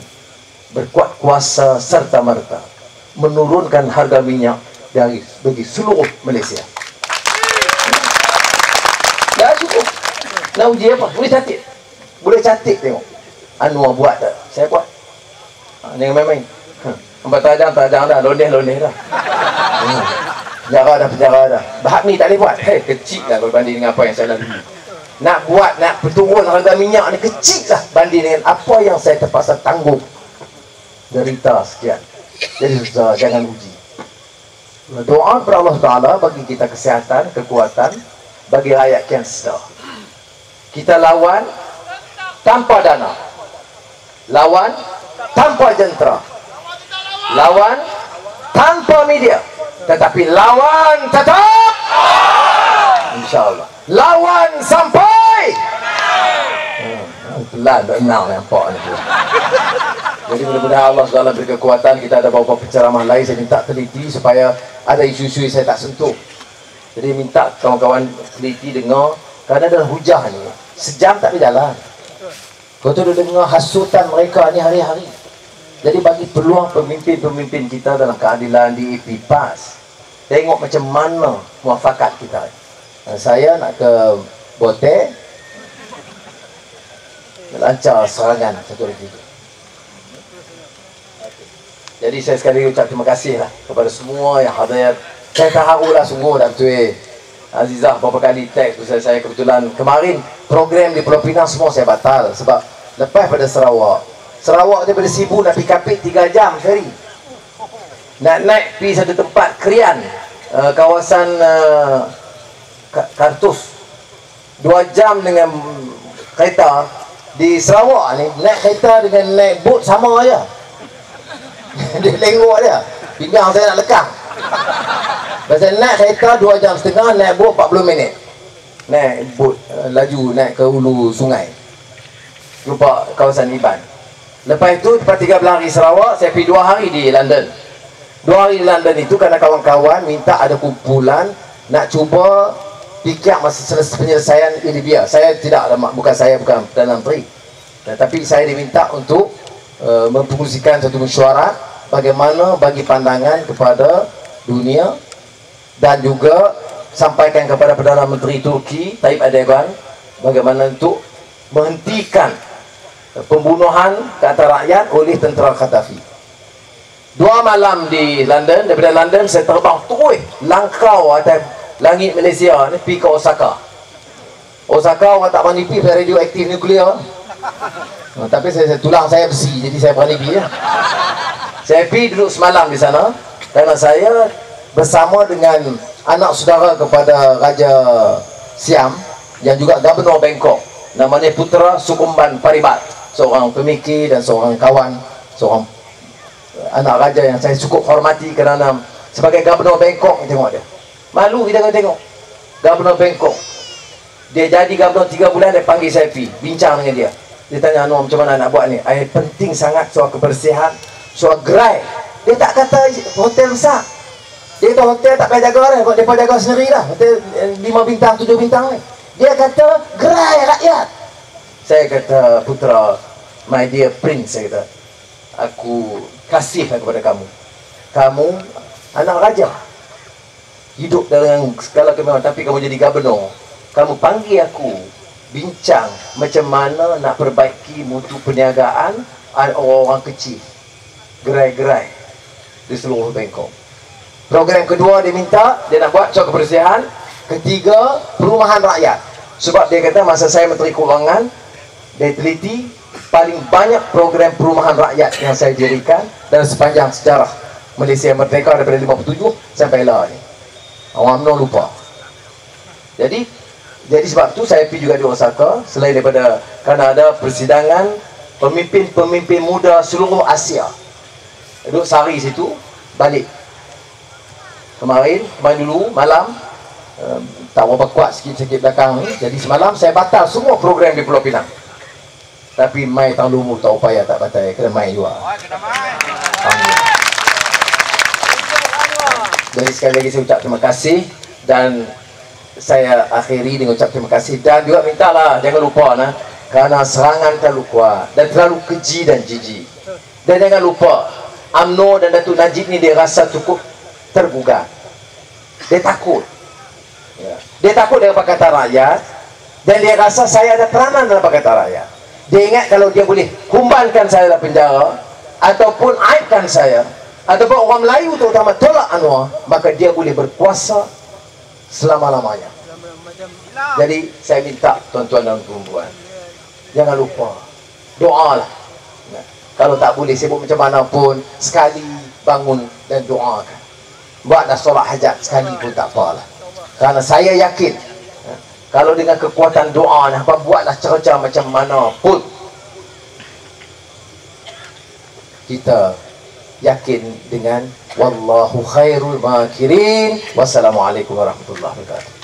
berkuat kuasa serta merta menurunkan harga minyak bagi seluruh Malaysia. Dah cukup. Nak uji apa? Boleh catat. Boleh catat tengok. Anwar buat tak? Saya buat. Jangan main-main. Nampak tajam dah. Loneh dah. Penjara dah. Bahak ni tak boleh buat. Kecil lah kalau banding dengan apa yang saya lalui. Nak buat, nak turun harga minyak ni kecil lah banding dengan apa yang saya terpaksa tanggung. Derita sekian. Jadi jangan uji. Doa kepada Allah Ta'ala bagi kita kesihatan, kekuatan, bagi rakyat yang sedar. Kita lawan tanpa dana, lawan tanpa jentera, lawan tanpa media, tetapi lawan tetap, insyaAllah lawan sampai pelan tak senang nampak ni. Jadi mudah-mudahan Allah SWT beri kekuatan. Kita ada beberapa penceramah lain, saya minta teliti supaya ada isu-isu yang saya tak sentuh. Jadi minta kawan-kawan teliti dengar, kerana dalam hujah ni sejam tak boleh jalan. Kau tu dengar hasutan mereka ni hari-hari. Jadi bagi peluang pemimpin-pemimpin kita dalam keadilan di PAS, tengok macam mana muafakat kita. Saya nak ke Bote, lancar serangan satu lagi. Jadi saya sekali ucap terima kasih lah kepada semua yang hadir. Saya terharu lah sungguh dan Tuan Azizah beberapa kali teks saya kebetulan kemarin program di Pulau Pinang semua saya batal sebab lepas pada Sarawak daripada Sibu nak pergi Kapit 3 jam ferry, nak naik pergi satu tempat Krian, kawasan Kartus 2 jam dengan kereta. Di Sarawak ni naik kereta dengan naik bot sama aja. Dia lengok dia, pinggang saya nak lekang. Pasal naik kereta 2 jam setengah, naik bot 40 minit. Naik bot laju naik ke hulu sungai, lupa kawasan Iban. Lepas itu lepas 13 hari Sarawak, saya pergi 2 hari di London. 2 hari di London itu kerana kawan-kawan minta ada kumpulan nak cuba fikir masa penyelesaian Libya. Saya tidak, bukan Perdana Menteri, tetapi saya diminta untuk mempromosikan satu mesyuarat bagaimana bagi pandangan kepada dunia dan juga sampaikan kepada Perdana Menteri Turki Tayyip Erdogan bagaimana untuk menghentikan pembunuhan ke atas rakyat oleh tentera Gaddafi. 2 malam di London. Daripada London saya terbang terus langkau atas langit Malaysia ni pergi ke Osaka. Osaka orang tak berani pergi radioaktif nuklear. Tapi tulang saya besi, jadi saya berani pergi ya. Saya pergi duduk semalam di sana kerana saya bersama dengan anak saudara kepada Raja Siam yang juga Gubernur Bangkok, namanya Putera Sukumban Paribat, seorang pemikir dan seorang kawan, seorang anak raja yang saya cukup hormati kerana sebagai Gubernur Bangkok. Tengok dia, malu kita kalau tengok Gubernur Bangkok. Dia jadi Gubernur 3 bulan, dia panggil saya pergi bincang dengan dia. Dia tanya, Anwar macam mana nak buat ni? Penting sangat soal kebersihan, soal gerai. Dia tak kata hotel besar, dia kata hotel tak payah jaga lah, dia pun jaga sendiri lah. Hotel 5 bintang, 7 bintang ni. Dia kata gerai rakyat. Saya kata, Putera, my dear prince, saya kata, aku kasih kepada kamu. Kamu anak raja, hidup dengan segala kemewahan, tapi kamu jadi gubernur. Kamu panggil aku bincang macam mana nak perbaiki mutu perniagaan orang-orang kecil, gerai-gerai di seluruh Bangkok. Program kedua dia minta, dia nak buat cok kebersihan. Ketiga, perumahan rakyat. Sebab dia kata masa saya Menteri Kewangan, dia teliti paling banyak program perumahan rakyat yang saya dirikan dalam sepanjang sejarah Malaysia merdeka daripada 57 sampai lah ni. Orang UMNO lupa. Jadi sebab tu saya pergi juga di Osaka, selain daripada kerana ada persidangan pemimpin-pemimpin muda seluruh Asia. Duduk sehari situ, balik. Kemarin dulu malam, tak berapa kuat sikit-sikit belakang ni. Jadi semalam saya batal semua program di Pulau Pinang. Tapi mai tang lumu tak upaya tak batal, kena mai juga. Jadi sekali lagi saya ucap terima kasih, dan saya akhiri dengan ucap terima kasih, dan juga mintalah jangan lupa kerana serangan terlalu kuat dan terlalu keji dan jijik. Dan jangan lupa UMNO dan Datuk Najib ni dia rasa cukup tergugah. Dia takut. Dia takut dengan Pakatan Rakyat, dan dia rasa saya ada peranan dalam Pakatan Rakyat. Dia ingat kalau dia boleh kumbankan saya dalam penjara ataupun aibkan saya, ataupun orang Melayu terutama tolak Anwar, maka dia boleh berkuasa selama-lamanya. Jadi saya minta tuan-tuan dan perempuan, jangan lupa doalah. Kalau tak boleh sibuk macam mana pun, sekali bangun dan doakan. Buatlah solat hajat sekali pun tak apalah. Kerana saya yakin, kalau dengan kekuatan doa, buatlah cara-cara macam mana pun, kita yakin dengan wallahu khairul makirin. Wassalamualaikum warahmatullahi wabarakatuh.